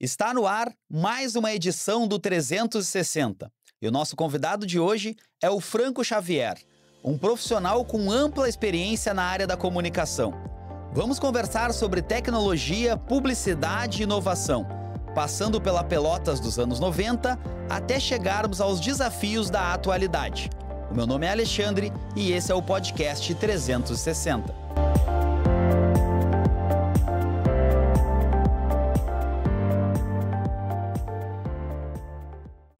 Está no ar mais uma edição do 360. E o nosso convidado de hoje é o Franco Xavier, um profissional com ampla experiência na área da comunicação. Vamos conversar sobre tecnologia, publicidade e inovação, passando pela Pelotas dos anos 90 até chegarmos aos desafios da atualidade. O meu nome é Alexandre e esse é o podcast 360.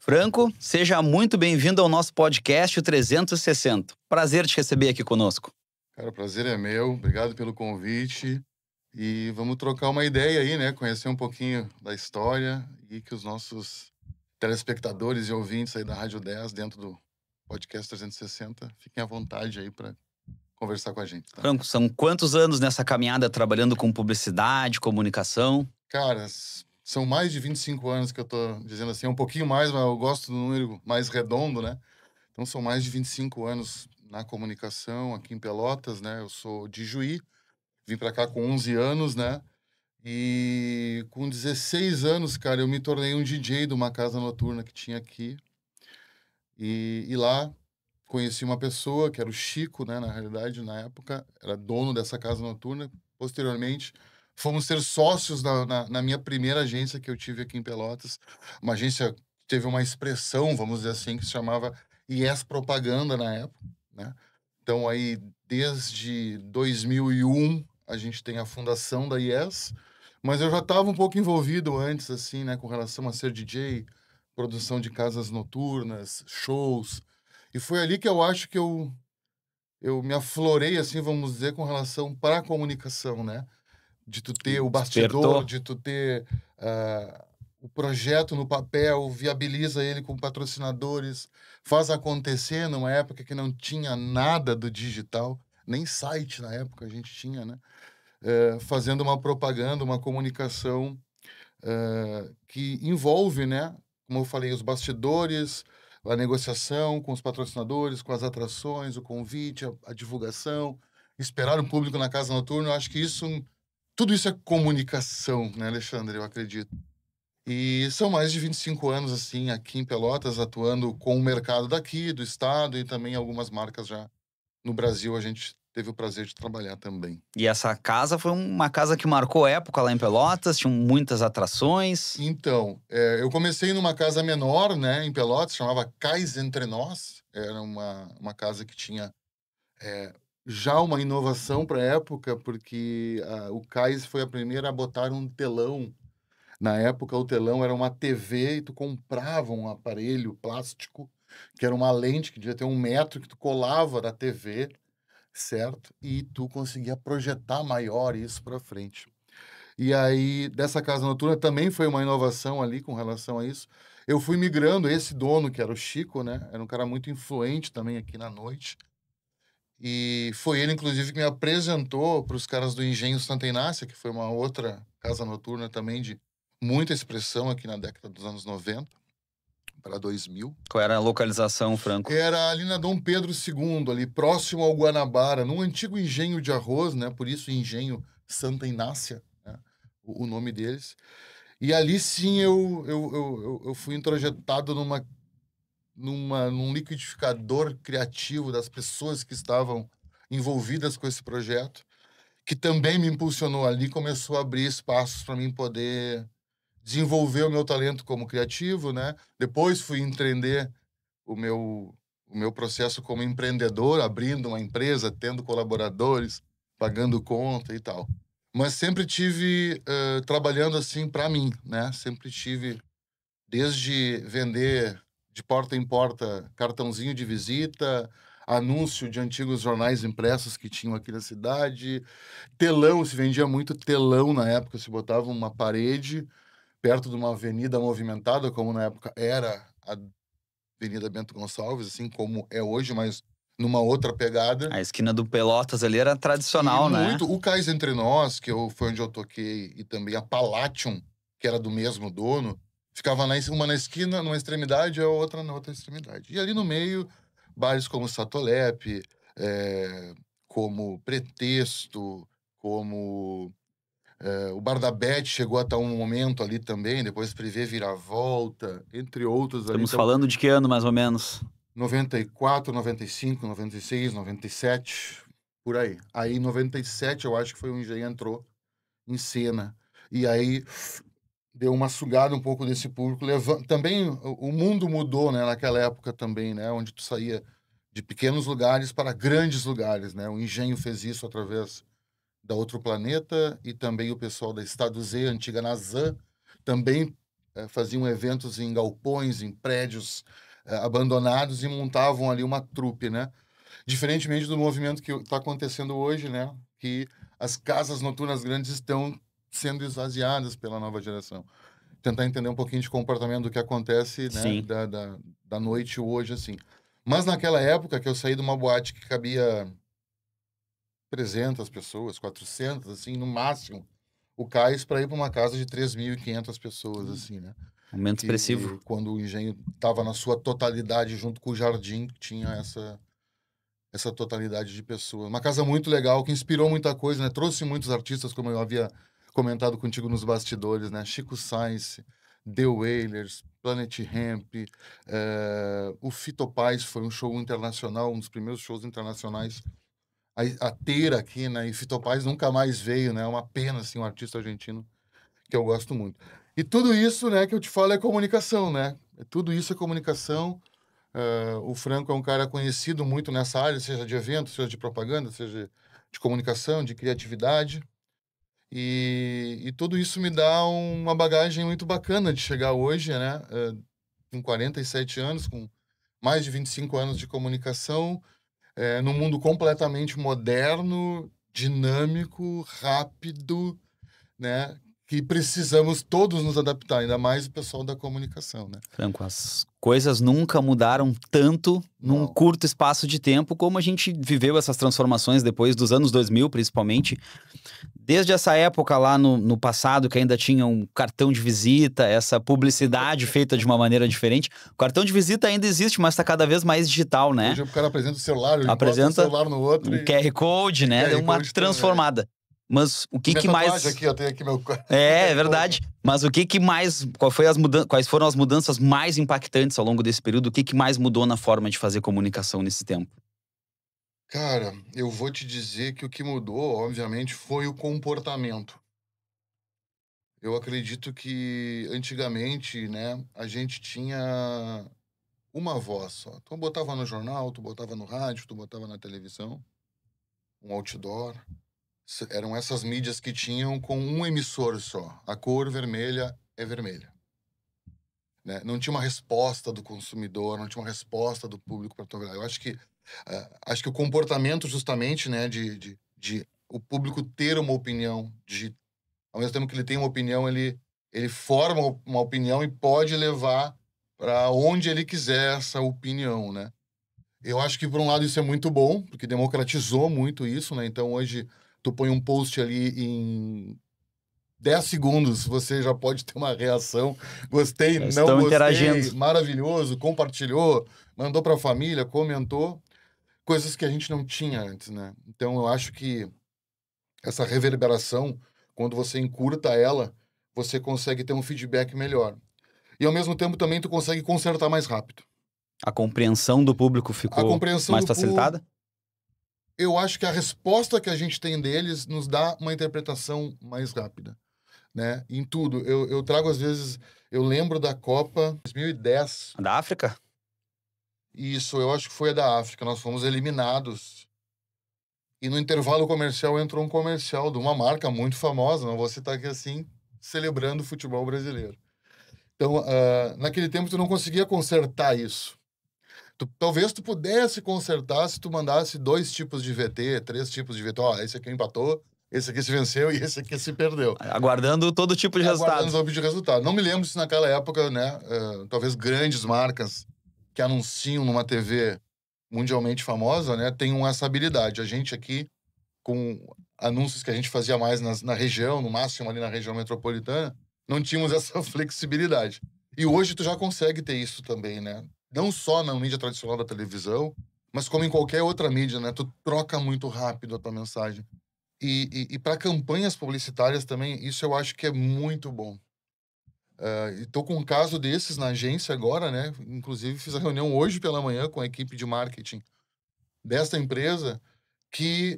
Franco, seja muito bem-vindo ao nosso podcast 360. Prazer te receber aqui conosco. Cara, o prazer é meu. Obrigado pelo convite. E vamos trocar uma ideia aí, né? Conhecer um pouquinho da história e que os nossos telespectadores e ouvintes aí da Rádio 10, dentro do podcast 360, fiquem à vontade aí para conversar com a gente. Tá? Franco, são quantos anos nessa caminhada trabalhando com publicidade, comunicação? Cara, são mais de 25 anos que eu tô dizendo assim, um pouquinho mais, mas eu gosto do número mais redondo, né? Então são mais de 25 anos na comunicação aqui em Pelotas, né? Eu sou de Juí, vim para cá com 11 anos, né? E com 16 anos, cara, eu me tornei um DJ de uma casa noturna que tinha aqui. E lá conheci uma pessoa, que era o Chico, né? Na realidade, na época, era dono dessa casa noturna. Posteriormente, fomos ser sócios na minha primeira agência que eu tive aqui em Pelotas. Uma agência que teve uma expressão, vamos dizer assim, que se chamava Yes Propaganda na época, né? Então, aí, desde 2001, a gente tem a fundação da Yes, mas eu já estava um pouco envolvido antes, assim, né, com relação a ser DJ, produção de casas noturnas, shows, e foi ali que eu acho que eu me aflorei, assim, vamos dizer, com relação para a comunicação, né? De tu ter o bastidor, Despertou. de tu ter o projeto no papel, viabiliza ele com patrocinadores, faz acontecer numa época que não tinha nada do digital, nem site na época a gente tinha, né? Fazendo uma propaganda, uma comunicação que envolve, né? Como eu falei, os bastidores, a negociação com os patrocinadores, com as atrações, o convite, a divulgação, esperar o público na casa noturna. Eu acho que tudo isso é comunicação, né, Alexandre? Eu acredito. E são mais de 25 anos, assim, aqui em Pelotas, atuando com o mercado daqui, do estado, e também algumas marcas já no Brasil a gente teve o prazer de trabalhar também. E essa casa foi uma casa que marcou época lá em Pelotas, tinham muitas atrações. Então, eu comecei numa casa menor, né, em Pelotas, chamava Cais Entre Nós. Era uma casa que tinha já uma inovação para a época, porque o Cais foi a primeira a botar um telão. Na época, o telão era uma TV e tu comprava um aparelho plástico, que era uma lente que devia ter 1 metro, que tu colava na TV, certo? E tu conseguia projetar maior isso para frente. E aí, dessa casa noturna também foi uma inovação ali com relação a isso. Eu fui migrando, esse dono, que era o Chico, né? Era um cara muito influente também aqui na noite. E foi ele, inclusive, que me apresentou para os caras do Engenho Santa Inácia, que foi uma outra casa noturna também de muita expressão aqui na década dos anos 90 para 2000. Qual era a localização, Franco? Era ali na Dom Pedro II, ali próximo ao Guanabara, num antigo engenho de arroz, né? Por isso Engenho Santa Inácia, né? O nome deles. E ali sim eu fui introjetado num liquidificador criativo das pessoas que estavam envolvidas com esse projeto, que também me impulsionou ali, começou a abrir espaços para mim poder desenvolver o meu talento como criativo, né? Depois fui entender o meu processo como empreendedor, abrindo uma empresa, tendo colaboradores, pagando conta e tal. Mas sempre tive trabalhando assim para mim, né? Sempre tive, desde vender de porta em porta cartãozinho de visita, anúncio de antigos jornais impressos que tinham aqui na cidade, telão, se vendia muito telão na época, se botava uma parede perto de uma avenida movimentada, como na época era a Avenida Bento Gonçalves, assim como é hoje, mas numa outra pegada. A esquina do Pelotas ali era E tradicional, né? muito, o Cais Entre Nós, foi onde eu toquei, e também a Palladium, que era do mesmo dono, ficava uma na esquina, numa extremidade, e a outra na outra extremidade. E ali no meio, bares como Satolep, como Pretexto, como O Bar da Bete chegou a estar um momento ali também, depois Privé Viravolta, entre outros ali. Estamos Então, falando de que ano, mais ou menos? 94, 95, 96, 97, por aí. Aí, em 97, eu acho que foi o Engenho entrou em cena. E aí deu uma sugada um pouco desse público. Também o mundo mudou, né, naquela época também, né, onde tu saía de pequenos lugares para grandes lugares, né? O Engenho fez isso através da Outro Planeta e também o pessoal da Estado Z, antiga Nazam, também faziam eventos em galpões, em prédios abandonados e montavam ali uma trupe, né? Diferentemente do movimento que está acontecendo hoje, né? Que as casas noturnas grandes estão sendo esvaziadas pela nova geração. Tentar entender um pouquinho de comportamento do que acontece, né? Sim. Da noite hoje, assim. Mas naquela época que eu saí de uma boate que cabia 300 pessoas, 400, assim, no máximo, o cais para ir para uma casa de 3.500 pessoas, assim, né? Aumento Que expressivo. quando o Engenho estava na sua totalidade junto com o Jardim, tinha essa totalidade de pessoas. Uma casa muito legal, que inspirou muita coisa, né? Trouxe muitos artistas, como eu havia comentado contigo nos bastidores, né? Chico Sainz, The Wailers, Planet Hemp, o Fito Paz foi um show internacional, um dos primeiros shows internacionais. A ter aqui, né? E Fito Paz nunca mais veio, né? É uma pena, assim, um artista argentino que eu gosto muito. E tudo isso, né, que eu te falo é comunicação, né? Tudo isso é comunicação. O Franco é um cara conhecido muito nessa área, seja de eventos, seja de propaganda, seja de comunicação, de criatividade. E tudo isso me dá uma bagagem muito bacana de chegar hoje, né? Com 47 anos, com mais de 25 anos de comunicação, num mundo completamente moderno, dinâmico, rápido, né? Que precisamos todos nos adaptar, ainda mais o pessoal da comunicação, né? Franco, as coisas nunca mudaram tanto num Não. curto espaço de tempo como a gente viveu essas transformações depois dos anos 2000, principalmente. Desde essa época lá no passado, que ainda tinha um cartão de visita, essa publicidade feita de uma maneira diferente. O cartão de visita ainda existe, mas está cada vez mais digital, né? Hoje o cara apresenta o celular, ele encosta o Apresenta celular no outro um e... QR Code, né? QR Deu uma Code transformada. Mas o que Minha que tatuagem mais... aqui, eu tenho aqui meu... É verdade. Mas o que que mais... Quais foram as mudanças mais impactantes ao longo desse período? O que que mais mudou na forma de fazer comunicação nesse tempo? Cara, eu vou te dizer que o que mudou, obviamente, foi o comportamento. Eu acredito que antigamente, né, a gente tinha uma voz só. Tu botava no jornal, tu botava no rádio, tu botava na televisão, um outdoor. Eram essas mídias que tinham com um emissor só. A cor vermelha é vermelha. Né? Não tinha uma resposta do consumidor, não tinha uma resposta do público para tua. Eu acho que o comportamento justamente, né, de o público ter uma opinião, de ao mesmo tempo que ele tem uma opinião, ele forma uma opinião e pode levar para onde ele quiser essa opinião, né? Eu acho que por um lado isso é muito bom, porque democratizou muito isso, né? Então hoje tu põe um post ali em 10 segundos, você já pode ter uma reação. Gostei, Já não estão gostei, interagindo. maravilhoso, compartilhou, mandou para a família, comentou. Coisas que a gente não tinha antes, né? Então eu acho que essa reverberação, quando você encurta ela, você consegue ter um feedback melhor. E ao mesmo tempo também tu consegue consertar mais rápido. A compreensão do público A ficou compreensão mais do público, facilitada? eu acho que a resposta que a gente tem deles nos dá uma interpretação mais rápida, né? Em tudo. Eu trago às vezes, eu lembro da Copa 2010. Da África? Isso, eu acho que foi a da África. Nós fomos eliminados. E no intervalo comercial entrou um comercial de uma marca muito famosa, não vou citar aqui assim, celebrando o futebol brasileiro. Então, naquele tempo tu não conseguia consertar isso. Talvez tu pudesse consertar se tu mandasse 2 tipos de VT, 3 tipos de VT. Ó, esse aqui empatou, esse aqui se venceu e esse aqui se perdeu. Aguardando todo tipo de resultado. Aguardando todo tipo de resultado. Não me lembro se naquela época, né, talvez grandes marcas que anunciam numa TV mundialmente famosa, né, tenham essa habilidade. A gente aqui, com anúncios que a gente fazia mais na região, no máximo ali na região metropolitana, não tínhamos essa flexibilidade. E hoje tu já consegue ter isso também, né? Não só na mídia tradicional da televisão, mas como em qualquer outra mídia, né? Tu troca muito rápido a tua mensagem. E para campanhas publicitárias também, isso eu acho que é muito bom. Estou com um caso desses na agência agora, né? Inclusive fiz a reunião hoje pela manhã com a equipe de marketing desta empresa, que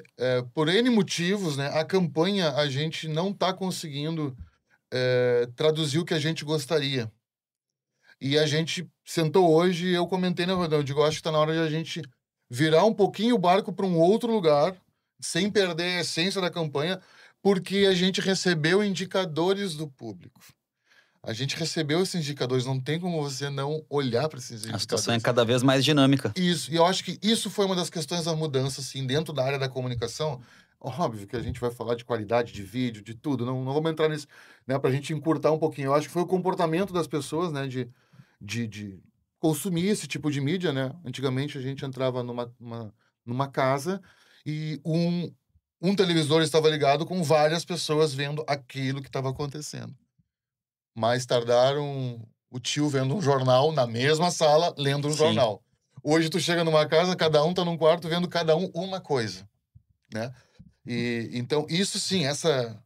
por N motivos, né, a campanha a gente não está conseguindo traduzir o que a gente gostaria. E a gente sentou hoje e eu comentei na reunião, eu digo, acho que está na hora de a gente virar um pouquinho o barco para um outro lugar, sem perder a essência da campanha, porque a gente recebeu indicadores do público. A gente recebeu esses indicadores, não tem como você não olhar para esses indicadores. A situação é cada vez mais dinâmica. Isso, e eu acho que isso foi uma das questões da mudança, assim, dentro da área da comunicação. Óbvio que a gente vai falar de qualidade de vídeo, de tudo, não vamos entrar nisso, né, para a gente encurtar um pouquinho. Eu acho que foi o comportamento das pessoas, né, de consumir esse tipo de mídia, né? Antigamente a gente entrava numa casa e um televisor estava ligado com várias pessoas vendo aquilo que estava acontecendo. Mais tardaram o tio vendo um jornal na mesma sala, lendo um Sim. jornal. Hoje tu chega numa casa, cada um tá num quarto vendo cada um uma coisa, né? E então isso sim, essa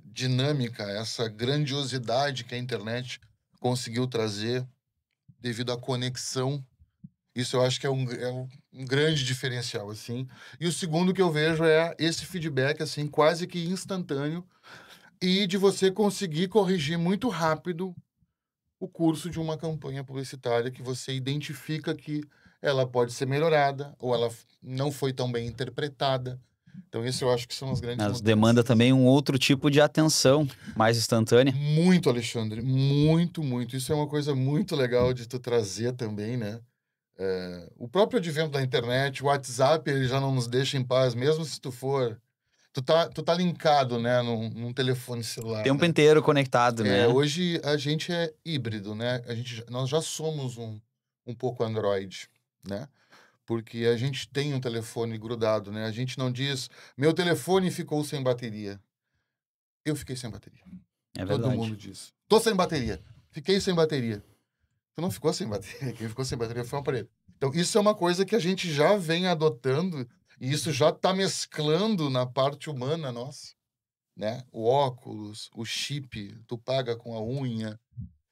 dinâmica, essa grandiosidade que a internet conseguiu trazer devido à conexão, isso eu acho que é um grande diferencial, assim. E o segundo que eu vejo é esse feedback, assim, quase que instantâneo, e de você conseguir corrigir muito rápido o curso de uma campanha publicitária que você identifica que ela pode ser melhorada ou ela não foi tão bem interpretada. Então, isso eu acho que são as grandes Mas mudanças. demanda também um outro tipo de atenção, mais instantânea. Muito, Alexandre. Muito, muito. Isso é uma coisa muito legal de tu trazer também, né? O próprio advento da internet, o WhatsApp, ele já não nos deixa em paz, mesmo se tu for... Tu tá linkado, né, num telefone celular, O tempo né? inteiro conectado, né? Hoje a gente é híbrido, né? Nós já somos um pouco Android, né? Porque a gente tem um telefone grudado, né? A gente não diz, meu telefone ficou sem bateria. Eu fiquei sem bateria. É Todo verdade. mundo diz. Tô sem bateria. Fiquei sem bateria. Tu não ficou sem bateria. Quem ficou sem bateria foi o aparelho. Então, isso é uma coisa que a gente já vem adotando e isso já está mesclando na parte humana nossa, né? O óculos, o chip, tu paga com a unha.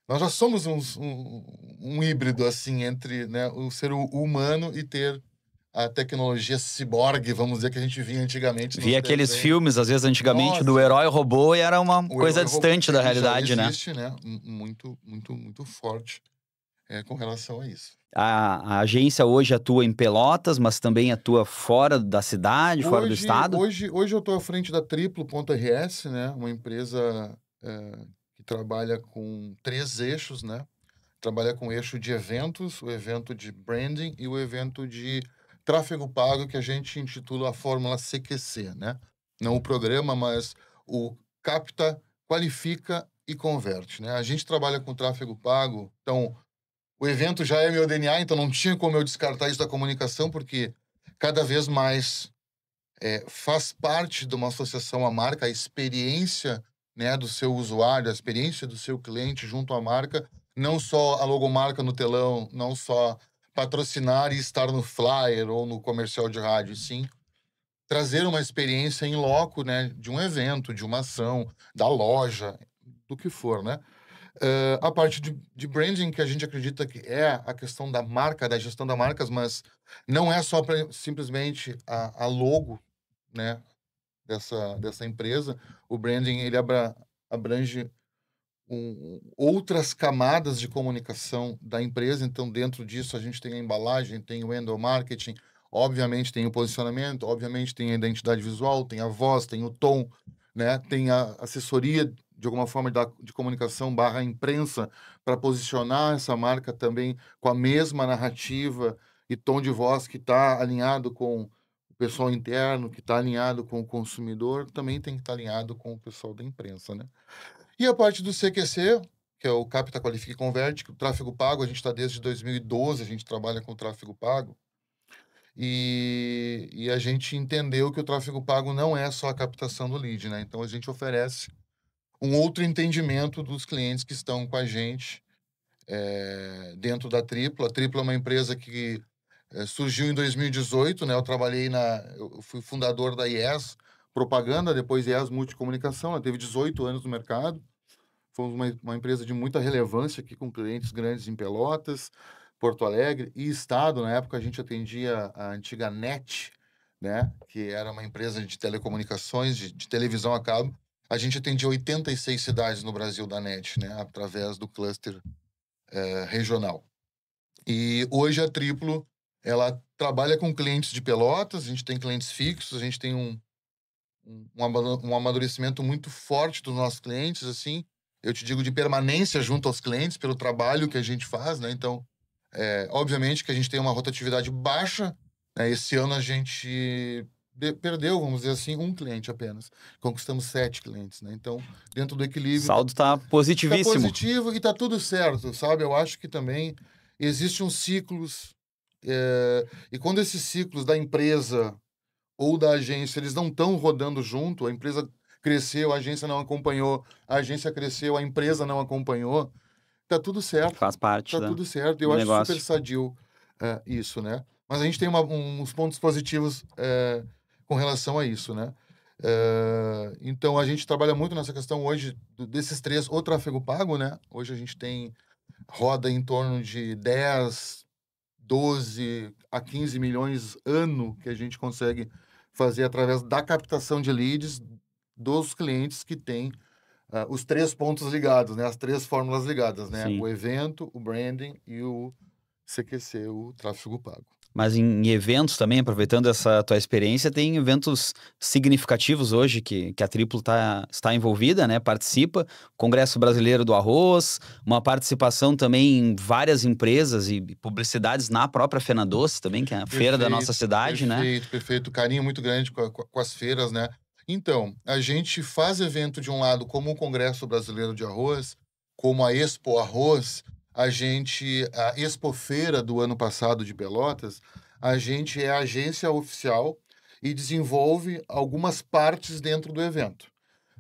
Nós já somos um híbrido, assim, entre, né, o ser humano e ter a tecnologia ciborgue, vamos dizer, que a gente via antigamente nos Vi aqueles desenhos. filmes, às vezes, antigamente, do Nossa, herói robô e era uma o coisa herói robô, distante da ele já realidade, né? existe, né? Muito, muito, muito forte com relação a isso. A agência hoje atua em Pelotas, mas também atua fora da cidade, fora do estado? Hoje eu estou à frente da Triplo.rs, né? Uma empresa que trabalha com 3 eixos, né? Trabalha com o eixo de eventos, o evento de branding e o evento de tráfego pago, que a gente intitula a fórmula CQC, né? Não o programa, mas o capta, qualifica e converte, né? A gente trabalha com tráfego pago, então o evento já é meu DNA, então não tinha como eu descartar isso da comunicação, porque cada vez mais faz parte de uma associação à marca, a experiência, né, do seu usuário, a experiência do seu cliente junto à marca, não só a logomarca no telão, não só patrocinar e estar no flyer ou no comercial de rádio, sim trazer uma experiência em loco, né, de um evento, de uma ação, da loja, do que for, né? A parte de branding, que a gente acredita que é a questão da marca, da gestão das marcas, mas não é só simplesmente a logo, né, dessa empresa. O branding, ele abrange outras camadas de comunicação da empresa. Então, dentro disso, a gente tem a embalagem, tem o endomarketing, obviamente tem o posicionamento, obviamente tem a identidade visual, tem a voz, tem o tom, né? Tem a assessoria, de alguma forma, de comunicação / imprensa, para posicionar essa marca também com a mesma narrativa e tom de voz que está alinhado com o pessoal interno, que está alinhado com o consumidor, também tem que estar alinhado com o pessoal da imprensa, né? E a parte do CQC, que é o Capta, Qualifica e Converte, que o tráfego pago, a gente está desde 2012, a gente trabalha com tráfego pago. E a gente entendeu que o tráfego pago não é só a captação do lead, né? Então a gente oferece um outro entendimento dos clientes que estão com a gente dentro da Triplo. A Triplo é uma empresa que surgiu em 2018, né? Eu fui fundador da IES, propaganda, depois ES Multicomunicação, ela teve 18 anos no mercado. Fomos uma empresa de muita relevância aqui, com clientes grandes em Pelotas, Porto Alegre e Estado. Na época, a gente atendia a antiga NET, né? Que era uma empresa de telecomunicações, de televisão a cabo. A gente atendia 86 cidades no Brasil da NET, né? Através do cluster regional. E hoje a Triplo, ela trabalha com clientes de Pelotas, a gente tem clientes fixos, a gente tem um amadurecimento muito forte dos nossos clientes, assim, eu te digo de permanência junto aos clientes, pelo trabalho que a gente faz, né? Então, obviamente que a gente tem uma rotatividade baixa, né? Esse ano a gente perdeu, vamos dizer assim, um cliente apenas. Conquistamos 7 clientes, né? Então, dentro do O equilíbrio... saldo tá Tá positivíssimo. positivo e tá tudo certo, sabe? Eu acho que também existem uns ciclos, e quando esses ciclos da empresa ou da agência, eles não estão rodando junto, a empresa cresceu, a agência não acompanhou, a agência cresceu, a empresa não acompanhou, tá tudo certo. Faz parte Tá tudo certo. Eu do acho negócio. super sadio isso, né? Mas a gente tem uns pontos positivos com relação a isso, né? Então, a gente trabalha muito nessa questão hoje desses 3, o tráfego pago, né? Hoje a gente roda em torno de 10, 12 a 15 milhões ano que a gente consegue fazer através da captação de leads dos clientes que têm os 3 pontos ligados, né? As 3 fórmulas ligadas, né? Sim. O evento, o branding e o CQC, o tráfego pago. Mas em eventos também, aproveitando essa tua experiência, tem eventos significativos hoje que a Triplo está envolvida, né? Participa. Congresso Brasileiro do Arroz, uma participação também em várias empresas e publicidades na própria Fena Doce também, que é a feira da nossa cidade, né? Perfeito. Carinho muito grande com as feiras, né? Então, a gente faz evento de um lado como o Congresso Brasileiro de Arroz, como a Expo Arroz, a Expo Feira do ano passado de Pelotas, a gente é a agência oficial e desenvolve algumas partes dentro do evento,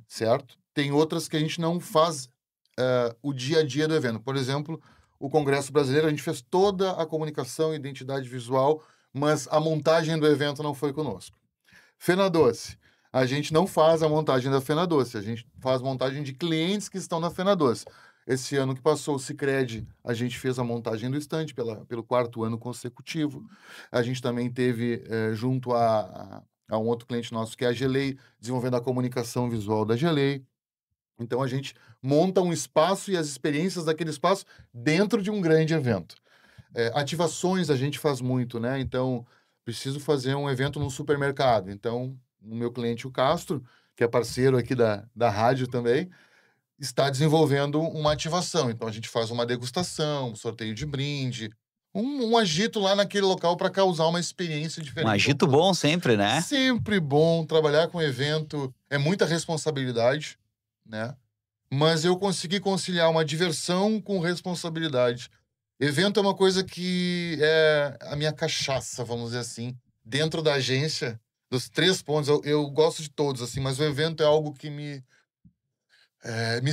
certo? Tem outras que a gente não faz o dia a dia do evento. Por exemplo, o Congresso Brasileiro, a gente fez toda a comunicação e identidade visual, mas a montagem do evento não foi conosco. Fena Doce, a gente não faz a montagem da Fena Doce, a gente faz montagem de clientes que estão na Fena Doce. Esse ano que passou, o Sicredi, a gente fez a montagem do estande pelo 4º ano consecutivo. A gente também teve, junto a um outro cliente nosso, que é a Gelei, desenvolvendo a comunicação visual da Gelei. Então, a gente monta um espaço e as experiências daquele espaço dentro de um grande evento. Ativações a gente faz muito, né? Então, preciso fazer um evento num supermercado. Então, o meu cliente, o Castro, que é parceiro aqui da rádio também, está desenvolvendo uma ativação. Então, a gente faz uma degustação, um sorteio de brinde, um agito lá naquele local para causar uma experiência diferente. Um agito bom sempre, né? Sempre bom. Trabalhar com evento é muita responsabilidade, né? Mas eu consegui conciliar uma diversão com responsabilidade. Evento é uma coisa que é a minha cachaça, vamos dizer assim. Dentro da agência, dos 3 pontos, eu gosto de todos, assim, mas o evento é algo que me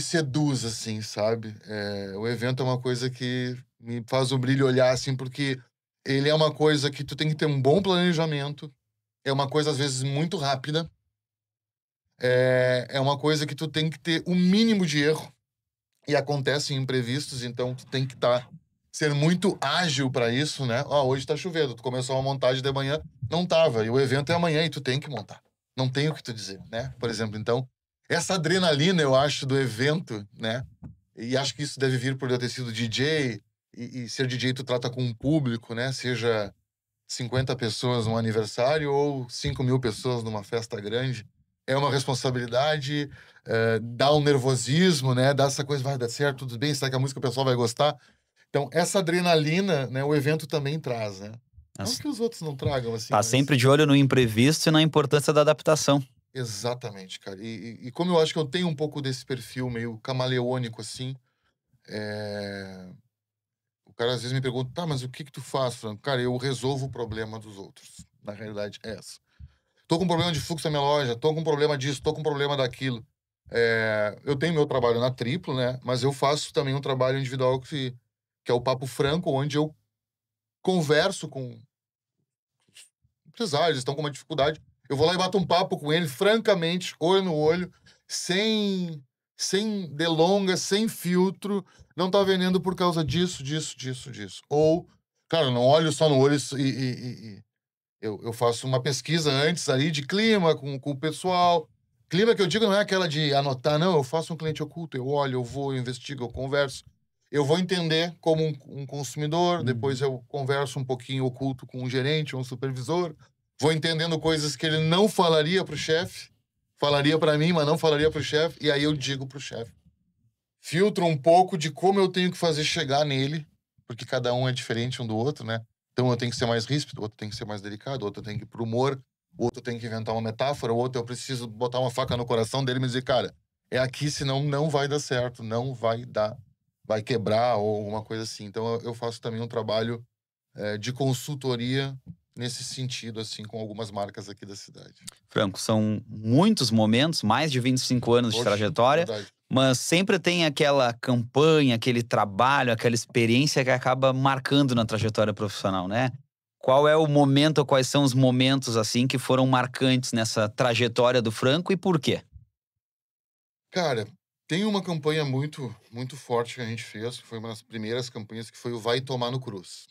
seduz, assim, sabe? O evento é uma coisa que me faz o brilho olhar, assim, porque ele é uma coisa que tu tem que ter um bom planejamento, é uma coisa, às vezes, muito rápida, é uma coisa que tu tem que ter o mínimo de erro, e acontecem imprevistos, então tu tem que ser muito ágil para isso, né? Hoje tá chovendo, tu começou uma montagem de manhã, não tava, e o evento é amanhã e tu tem que montar. Não tem o que tu dizer, né? Por exemplo, então, essa adrenalina, eu acho, do evento, né? E acho que isso deve vir por eu ter sido DJ, e ser DJ tu trata com um público, né? Seja 50 pessoas num aniversário ou 5.000 pessoas numa festa grande. É uma responsabilidade, dá um nervosismo, né? Dá essa coisa, vai dar certo, tudo bem, será que a música o pessoal vai gostar? Então, essa adrenalina, né? O evento também traz, né? Não que os outros não tragam, assim. Tá sempre de olho no imprevisto e na importância da adaptação. Exatamente, cara. E como eu acho que eu tenho um pouco desse perfil meio camaleônico, assim, o cara às vezes me pergunta, tá, mas o que tu faz, Franco? Cara, eu resolvo o problema dos outros. Na realidade, é essa. Tô com um problema de fluxo na minha loja, tô com um problema disso, tô com um problema daquilo. Eu tenho meu trabalho na Triplo, né? Mas eu faço também um trabalho individual que é o Papo Franco, onde eu converso com empresários, estão com uma dificuldade. Eu vou lá e bato um papo com ele, francamente, olho no olho, sem delongas, sem filtro. Não tá vendendo por causa disso. Ou, cara, não olho só no olho e eu faço uma pesquisa antes ali de clima com o pessoal. Clima que eu digo não é aquela de anotar, não. Eu faço um cliente oculto, eu olho, eu vou, eu investigo, eu converso. Eu vou entender como um consumidor, depois eu converso um pouquinho oculto com um gerente, um supervisor. Vou entendendo coisas que ele não falaria pro chefe, falaria para mim, mas não falaria pro chefe, e aí eu digo pro chefe. Filtro um pouco de como eu tenho que fazer chegar nele, porque cada um é diferente um do outro, né? Então eu tenho que ser mais ríspido, o outro tem que ser mais delicado, o outro tem que ir pro humor, o outro tem que inventar uma metáfora, o outro eu preciso botar uma faca no coração dele e me dizer, cara, é aqui, senão não vai dar certo, não vai dar, vai quebrar ou alguma coisa assim. Então eu faço também um trabalho de consultoria nesse sentido, assim, com algumas marcas aqui da cidade. Franco, são muitos momentos, mais de 25 anos de trajetória, verdade. mas sempre tem aquela campanha, aquele trabalho, aquela experiência que acaba marcando na trajetória profissional, né? Qual é o momento, ou quais são os momentos, assim, que foram marcantes nessa trajetória do Franco e por quê? Cara, tem uma campanha muito, muito forte que a gente fez, que foi uma das primeiras campanhas, que foi o Vai Tomar no Cruz.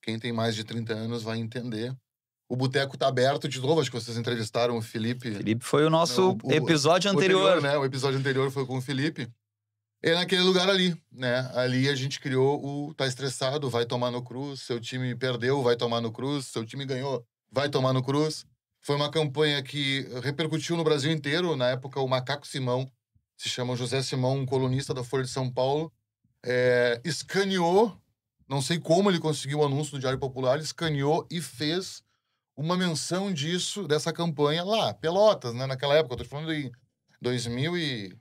Quem tem mais de 30 anos vai entender. O boteco tá aberto de novo, acho que vocês entrevistaram o Felipe. Felipe foi o nosso episódio anterior. Né? O episódio anterior foi com o Felipe. É naquele lugar ali, né? Ali a gente criou o Tá Estressado, vai tomar no Cruz. Seu time perdeu, vai tomar no Cruz. Seu time ganhou, vai tomar no Cruz. Foi uma campanha que repercutiu no Brasil inteiro. Na época, o Macaco Simão, se chama José Simão, um colunista da Folha de São Paulo, escaneou, não sei como ele conseguiu o anúncio do Diário Popular, escaneou e fez uma menção disso, dessa campanha lá, Pelotas, né? Naquela época, eu tô falando em 2002,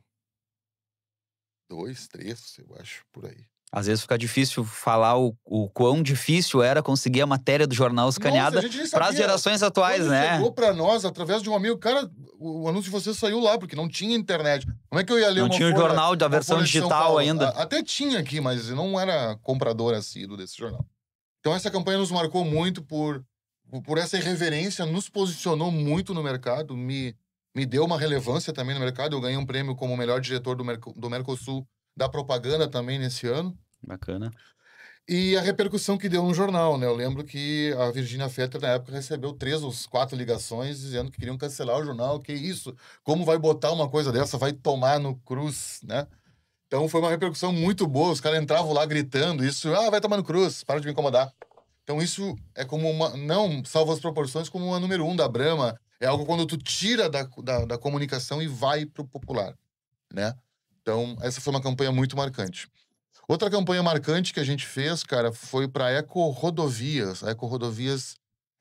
2003, eu acho, por aí. Às vezes fica difícil falar o quão difícil era conseguir a matéria do jornal escaneada para as gerações atuais, quando né? Chegou para nós através de um amigo, cara, o anúncio de você saiu lá, porque não tinha internet. Como é que eu ia ler não uma tinha o folha, jornal da versão digital ainda. Até tinha aqui, mas eu não era comprador assíduo desse jornal. Então essa campanha nos marcou muito por essa irreverência, nos posicionou muito no mercado, me deu uma relevância também no mercado. Eu ganhei um prêmio como melhor diretor do Mercosul da propaganda também nesse ano. Bacana. E a repercussão que deu no jornal, né? Eu lembro que a Virginia Fetter, na época, recebeu 3 ou 4 ligações dizendo que queriam cancelar o jornal. Que isso? Como vai botar uma coisa dessa? Vai tomar no Cruz, né? Então foi uma repercussão muito boa. Os caras entravam lá gritando isso. Vai tomar no Cruz, para de me incomodar. Então isso é como uma... Não, salvo as proporções, como uma número 1 da Brahma. É algo quando tu tira da comunicação e vai pro popular, né? Então essa foi uma campanha muito marcante. Outra campanha marcante que a gente fez, cara, foi para Eco Rodovias. A Eco Rodovias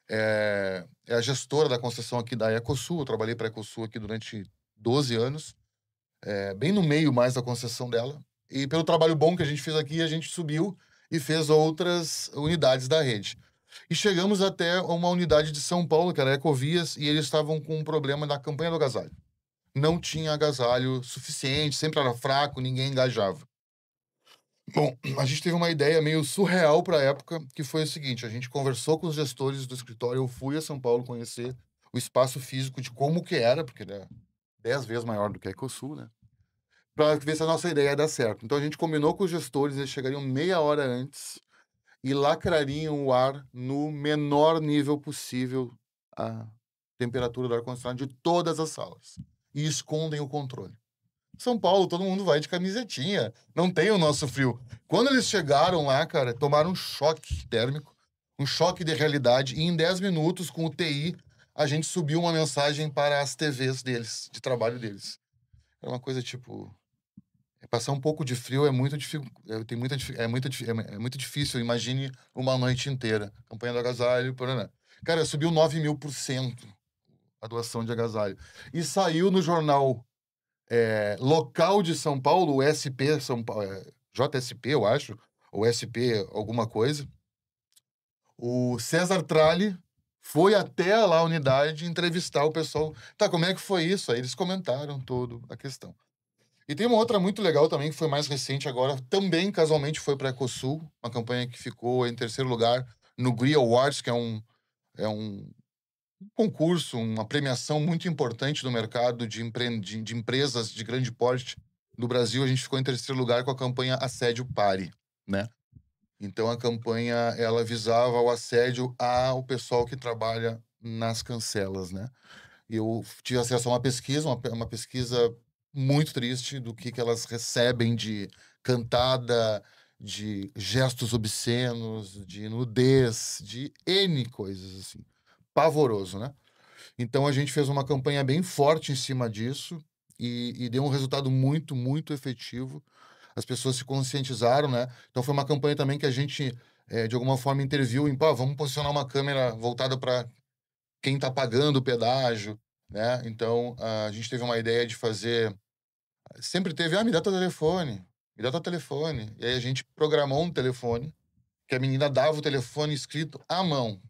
é a gestora da concessão aqui da Ecosul. Eu trabalhei para a Ecosul aqui durante 12 anos, bem no meio mais da concessão dela. E pelo trabalho bom que a gente fez aqui, a gente subiu e fez outras unidades da rede. E chegamos até uma unidade de São Paulo, que era a Ecovias, e eles estavam com um problema na campanha do agasalho. Não tinha agasalho suficiente, sempre era fraco, ninguém engajava. Bom, a gente teve uma ideia meio surreal para a época, que foi o seguinte: a gente conversou com os gestores do escritório, eu fui a São Paulo conhecer o espaço físico de como que era, porque ele é 10 vezes maior do que a Ecosul, né? Para ver se a nossa ideia ia dar certo. Então a gente combinou com os gestores, eles chegariam meia hora antes e lacrariam o ar no menor nível possível a temperatura do ar-condicionado de todas as salas. E escondem o controle. São Paulo, todo mundo vai de camisetinha. Não tem o nosso frio. Quando eles chegaram lá, cara, tomaram um choque térmico, um choque de realidade. E em 10 minutos, com o TI, a gente subiu uma mensagem para as TVs deles, de trabalho deles. É uma coisa tipo... Passar um pouco de frio é muito difícil. É muito difícil. Imagine uma noite inteira. Campanha do agasalho, paraná. Cara, subiu 9.000% a doação de agasalho. E saiu no jornal local de São Paulo, o SP, São Paulo, JSP, eu acho, ou SP alguma coisa. O César Tralli foi até lá a unidade entrevistar o pessoal. Tá, como é que foi isso? Aí eles comentaram toda a questão. E tem uma outra muito legal também, que foi mais recente agora, também casualmente foi para a Ecosul, uma campanha que ficou em terceiro lugar no GRI Awards, que é um concurso, uma premiação muito importante no mercado de empresas de grande porte do Brasil. A gente ficou em terceiro lugar com a campanha Assédio Pare, né? Então, a campanha, ela visava o assédio ao pessoal que trabalha nas cancelas, né? E eu tive acesso a uma pesquisa muito triste do que elas recebem de cantada, de gestos obscenos, de nudez, de N coisas, assim. Pavoroso, né? Então, a gente fez uma campanha bem forte em cima disso e deu um resultado muito, muito efetivo. As pessoas se conscientizaram, né? Então, foi uma campanha também que a gente, de alguma forma, interviu em, pá, vamos posicionar uma câmera voltada para quem está pagando o pedágio, né? Então, a gente teve uma ideia de fazer... Sempre teve, me dá teu telefone, me dá teu telefone. E aí a gente programou um telefone, que a menina dava o telefone escrito à mão.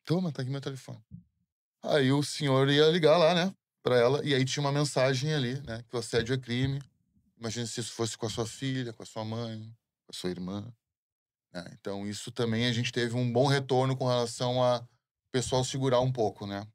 Toma, tá aqui meu telefone. Aí o senhor ia ligar lá, né, pra ela, e aí tinha uma mensagem ali, né, que o assédio é crime. Imagina se isso fosse com a sua filha, com a sua mãe, com a sua irmã, né? Então isso também a gente teve um bom retorno com relação a o pessoal segurar um pouco, né.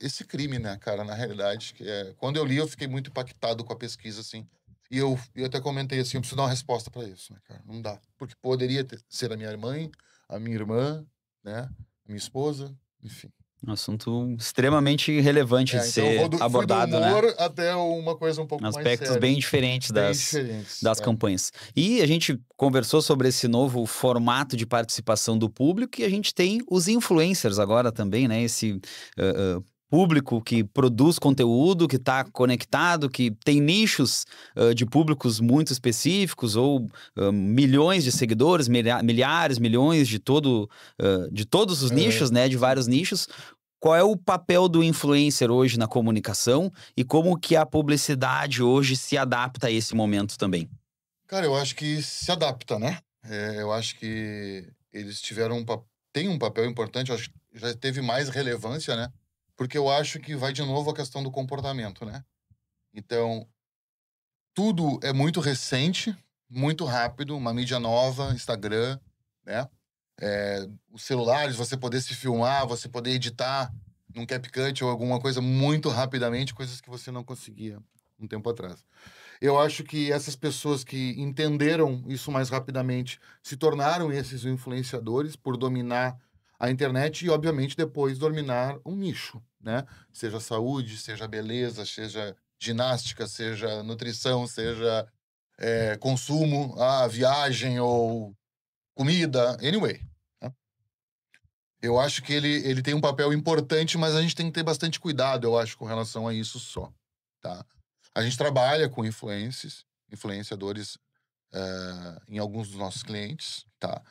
Esse crime, né, cara, na realidade, que é... Quando eu li, eu fiquei muito impactado com a pesquisa, assim, e eu até comentei assim, eu preciso dar uma resposta pra isso, né, cara, não dá. Porque poderia ser a minha mãe, a minha irmã, né, a minha esposa, enfim. Um assunto extremamente relevante de Então ser fui do abordado, né? humor até uma coisa um pouco mais Aspectos séria. bem diferentes Bem diferentes, das campanhas. E a gente conversou sobre esse novo formato de participação do público e a gente tem os influencers agora também, né? Esse público que produz conteúdo, que está conectado, que tem nichos de públicos muito específicos ou milhões de seguidores, milhares, milhões de de todos os nichos, né? De vários nichos. Qual é o papel do influencer hoje na comunicação e como que a publicidade hoje se adapta a esse momento também? Cara, eu acho que se adapta, né? Eu acho que eles têm um papel importante, eu acho que já teve mais relevância, né? Porque eu acho que vai de novo a questão do comportamento, né? Então, tudo é muito recente, muito rápido, uma mídia nova, Instagram, né? Os celulares, você poder se filmar, você poder editar num CapCut ou alguma coisa muito rapidamente, coisas que você não conseguia um tempo atrás. Eu acho que essas pessoas que entenderam isso mais rapidamente se tornaram esses influenciadores por dominar a internet e, obviamente, depois dominar um nicho, né? Seja saúde, seja beleza, seja ginástica, seja nutrição, seja consumo, viagem ou comida, anyway. Né? Eu acho que ele tem um papel importante, mas a gente tem que ter bastante cuidado, eu acho, com relação a isso só, tá? A gente trabalha com influenciadores em alguns dos nossos clientes, tá?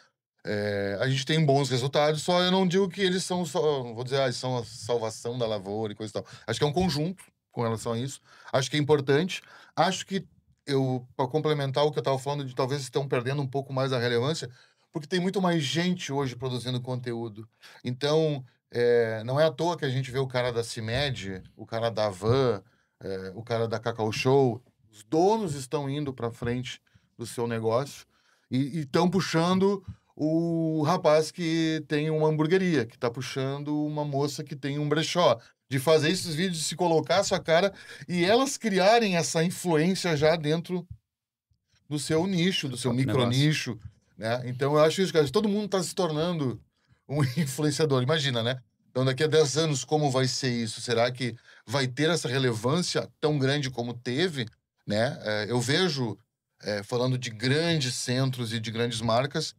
A gente tem bons resultados, só eu não digo que eles são só, vou dizer, eles são a salvação da lavoura e coisa e tal. Acho que é um conjunto com relação a isso. Acho que é importante. Acho que para complementar o que eu estava falando, de talvez estão perdendo um pouco mais a relevância, porque tem muito mais gente hoje produzindo conteúdo. Então, não é à toa que a gente vê o cara da CIMED, o cara da Van, o cara da Cacau Show, os donos estão indo para frente do seu negócio e estão puxando o rapaz que tem uma hamburgueria, que está puxando uma moça que tem um brechó, de fazer esses vídeos, de se colocar a sua cara e elas criarem essa influência já dentro do seu nicho, do seu micronicho, né? Então eu acho isso, cara, todo mundo está se tornando um influenciador, imagina, né? Então daqui a 10 anos como vai ser isso? Será que vai ter essa relevância tão grande como teve, né? Eu vejo, falando de grandes centros e de grandes marcas,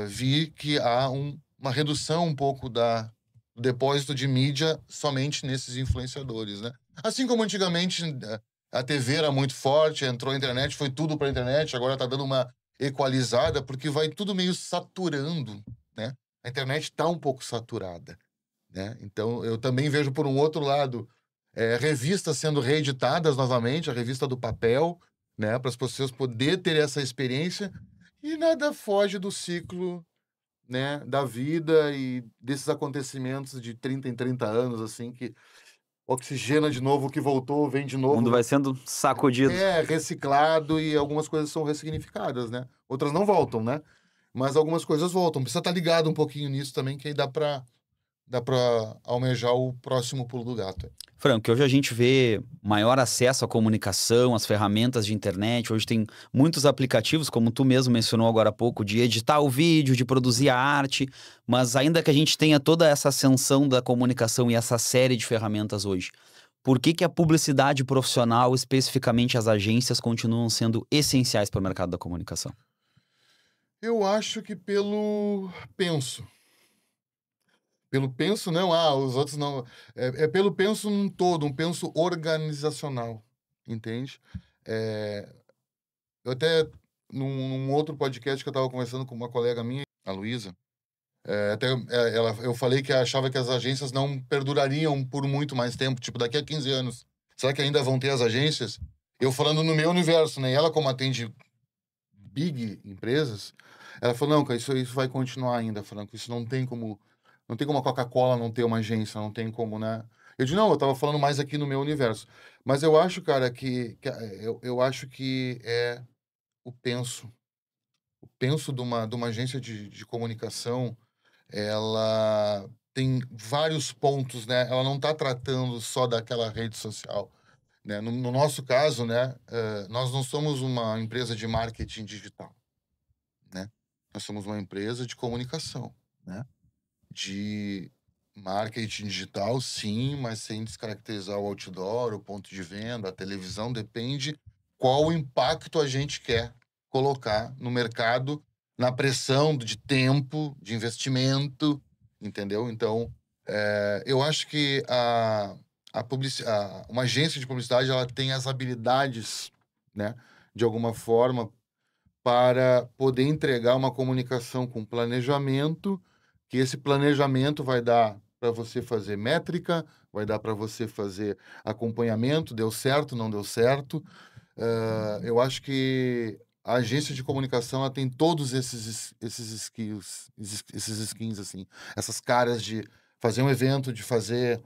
vi que há uma redução um pouco do depósito de mídia somente nesses influenciadores, né? Assim como antigamente a TV era muito forte, entrou a internet, foi tudo para a internet, agora está dando uma equalizada, porque vai tudo meio saturando, né? A internet está um pouco saturada, né? Então, eu também vejo, por um outro lado, revistas sendo reeditadas novamente, a revista do papel, né? Para as pessoas poderem ter essa experiência, e nada foge do ciclo, né, da vida e desses acontecimentos de 30 em 30 anos, assim, que oxigena de novo o que voltou, vem de O novo. mundo vai sendo sacudido. Reciclado e algumas coisas são ressignificadas, né? Outras não voltam, né? mas algumas coisas voltam. Precisa estar ligado um pouquinho nisso também, que aí dá para almejar o próximo pulo do gato. Franco, hoje a gente vê maior acesso à comunicação, às ferramentas de internet. Hoje tem muitos aplicativos, como tu mesmo mencionou agora há pouco, de editar o vídeo, de produzir a arte. Mas ainda que a gente tenha toda essa ascensão da comunicação e essa série de ferramentas hoje, por que a publicidade profissional, especificamente as agências, continuam sendo essenciais para o mercado da comunicação? Eu acho que pelo penso. Pelo penso, não, os outros não. É pelo penso num todo, um penso organizacional, entende? Eu até, num outro podcast que eu estava conversando com uma colega minha, a Luísa, eu falei que achava que as agências não perdurariam por muito mais tempo, tipo, daqui a 15 anos. Será que ainda vão ter as agências? Eu falando no meu universo, né? E ela, como atende big empresas, ela falou, não, cara, isso vai continuar ainda, Franco, isso não tem como a Coca-Cola não ter uma agência, não tem como, né? Eu disse, não, eu tava falando mais aqui no meu universo. Mas eu acho, cara, eu acho que é o penso. O penso de uma agência de comunicação, ela tem vários pontos, né? Ela não está tratando só daquela rede social, né? No nosso caso, né? Nós não somos uma empresa de marketing digital, né? Nós somos uma empresa de comunicação, né? De marketing digital, sim, mas sem descaracterizar o outdoor, o ponto de venda, a televisão, depende qual o impacto a gente quer colocar no mercado, na pressão de tempo, de investimento, entendeu? Então, eu acho que uma agência de publicidade, ela tem as habilidades, né, de alguma forma, para poder entregar uma comunicação com planejamento, que esse planejamento vai dar para você fazer métrica, vai dar para você fazer acompanhamento, deu certo, não deu certo. Eu acho que a agência de comunicação, ela tem todos esses skills, esses skins, assim, essas caras de fazer um evento, de fazer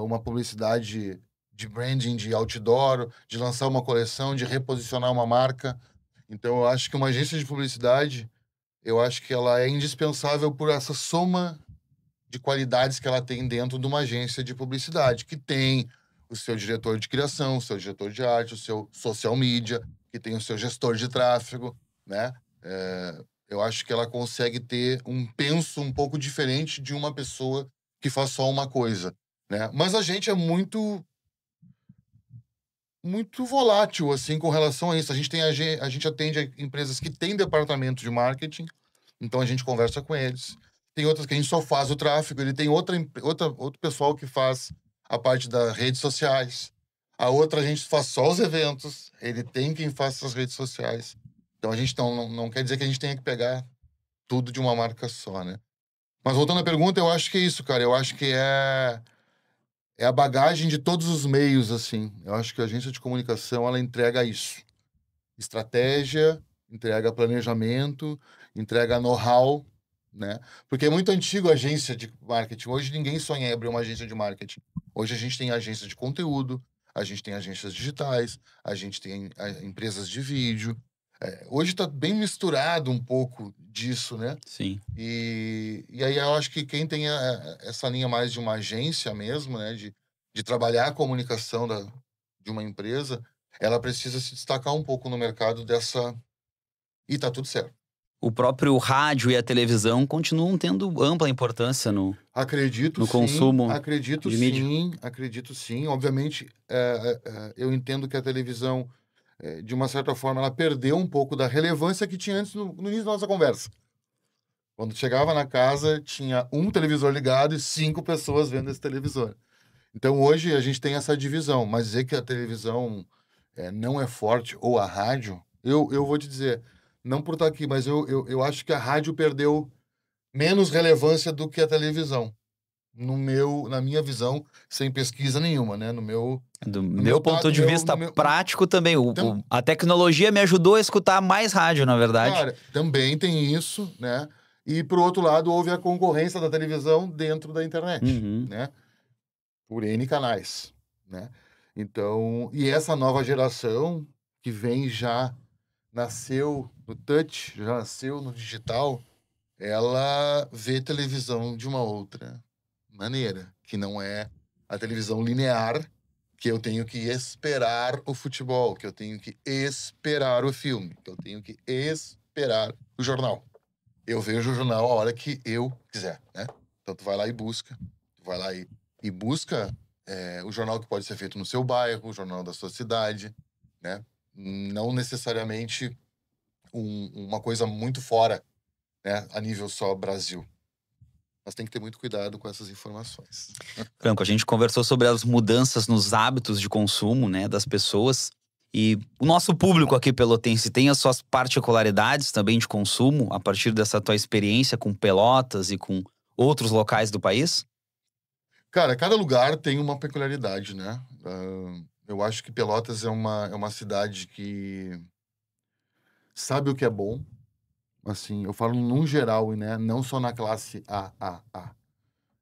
uma publicidade de branding, de outdoor, de lançar uma coleção, de reposicionar uma marca. Então, eu acho que uma agência de publicidade, eu acho que ela é indispensável por essa soma de qualidades que ela tem dentro de uma agência de publicidade, que tem o seu diretor de criação, o seu diretor de arte, o seu social media, que tem o seu gestor de tráfego, né? Eu acho que ela consegue ter um penso um pouco diferente de uma pessoa que faz só uma coisa, né? Mas a gente é muito volátil, assim, com relação a isso. A gente atende empresas que têm departamento de marketing, então a gente conversa com eles. Tem outras que a gente só faz o tráfego, ele tem outro pessoal que faz a parte das redes sociais. A outra a gente faz só os eventos, ele tem quem faça as redes sociais. Então a gente não quer dizer que a gente tenha que pegar tudo de uma marca só, né? Mas voltando à pergunta, eu acho que é isso, cara. Eu acho que é a bagagem de todos os meios, assim. Eu acho que a agência de comunicação, ela entrega isso. Estratégia, entrega planejamento, entrega know-how, né? Porque é muito antigo a agência de marketing. Hoje ninguém sonha em abrir uma agência de marketing. Hoje a gente tem agência de conteúdo, a gente tem agências digitais, a gente tem empresas de vídeo. Hoje está bem misturado um pouco disso, né? Sim. E aí eu acho que quem tem essa linha mais de uma agência mesmo, né, de trabalhar a comunicação de uma empresa, ela precisa se destacar um pouco no mercado dessa... E tá tudo certo. O próprio rádio e a televisão continuam tendo ampla importância no consumo Acredito de mídia. sim, acredito sim. Obviamente, eu entendo que a televisão, de uma certa forma, ela perdeu um pouco da relevância que tinha antes no início da nossa conversa. Quando chegava na casa, tinha um televisor ligado e 5 pessoas vendo esse televisor. Então, hoje, a gente tem essa divisão. Mas dizer que a televisão não é forte, ou a rádio, eu vou te dizer, não por estar aqui, mas eu acho que a rádio perdeu menos relevância do que a televisão. Na minha visão, sem pesquisa nenhuma, né? Do meu ponto de vista prático também, a tecnologia me ajudou a escutar mais rádio, na verdade. Cara, também tem isso, né? E, por outro lado, houve a concorrência da televisão dentro da internet, né? Por N canais, né? Então, e essa nova geração que nasceu no touch, já nasceu no digital, ela vê televisão de uma outra maneira, que não é a televisão linear, que eu tenho que esperar o futebol, que eu tenho que esperar o filme, que eu tenho que esperar o jornal. Eu vejo o jornal a hora que eu quiser, né? Então tu vai lá e busca, e busca o jornal que pode ser feito no seu bairro, o jornal da sua cidade, né? Não necessariamente uma coisa muito fora, né? A nível só Brasil. Mas tem que ter muito cuidado com essas informações. Franco, a gente conversou sobre as mudanças nos hábitos de consumo, né, das pessoas. E o nosso público aqui pelotense tem as suas particularidades também de consumo, a partir dessa tua experiência com Pelotas e com outros locais do país? Cara, cada lugar tem uma peculiaridade, né? Eu acho que Pelotas é uma cidade que sabe o que é bom. Assim, eu falo num geral, né? Não só na classe A.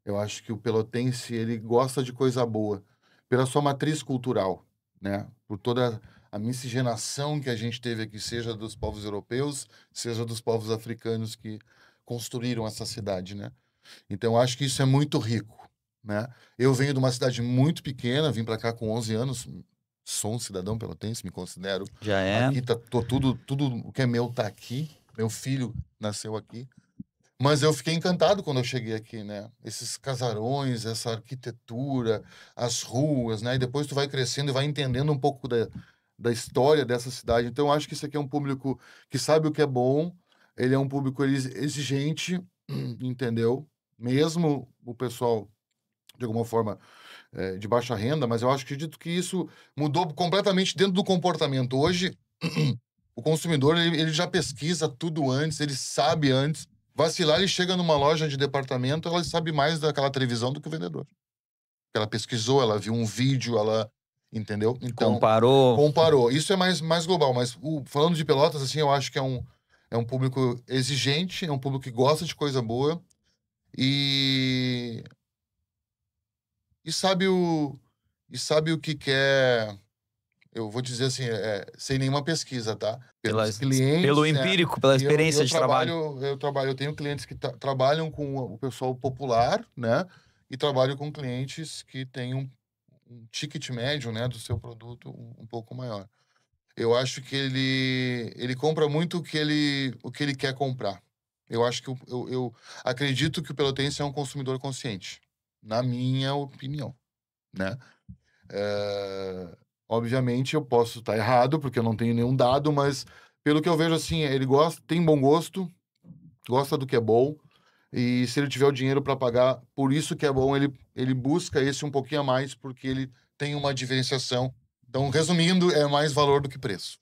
Eu acho que o pelotense, ele gosta de coisa boa, pela sua matriz cultural, né? Por toda a miscigenação que a gente teve aqui, seja dos povos europeus, seja dos povos africanos que construíram essa cidade, né? Então, eu acho que isso é muito rico, né? Eu venho de uma cidade muito pequena, vim para cá com 11 anos, sou um cidadão pelotense, me considero. Já é. Aqui tudo o que é meu tá aqui. Meu filho nasceu aqui. Mas eu fiquei encantado quando eu cheguei aqui, né? Esses casarões, essa arquitetura, as ruas, né? E depois tu vai crescendo e vai entendendo um pouco da história dessa cidade. Então, eu acho que isso aqui é um público que sabe o que é bom. Ele é um público exigente, entendeu? Mesmo o pessoal, de alguma forma, de baixa renda, mas eu acredito que isso mudou completamente dentro do comportamento. Hoje, o consumidor, ele já pesquisa tudo antes, ele sabe antes. Vacilar, ele chega numa loja de departamento, ela sabe mais daquela televisão do que o vendedor. Ela pesquisou, ela viu um vídeo, ela... Entendeu? Então, comparou. Isso é mais global, mas falando de Pelotas, assim, eu acho que é um público exigente, é um público que gosta de coisa boa e sabe o que quer. Eu vou dizer assim, sem nenhuma pesquisa, tá? Pelos clientes, pelo empírico, pela experiência de trabalho. Eu tenho clientes que trabalham com o pessoal popular, né? E trabalho com clientes que têm um ticket médio, né, do seu produto um pouco maior. Eu acho que ele compra muito o que ele quer comprar. Eu acho que eu acredito que o pelotense é um consumidor consciente, na minha opinião, né? Obviamente eu posso estar errado, porque eu não tenho nenhum dado, mas pelo que eu vejo, assim, ele tem bom gosto, gosta do que é bom, e se ele tiver o dinheiro para pagar por isso que é bom, ele busca esse um pouquinho a mais, porque ele tem uma diferenciação. Então, resumindo, é mais valor do que preço.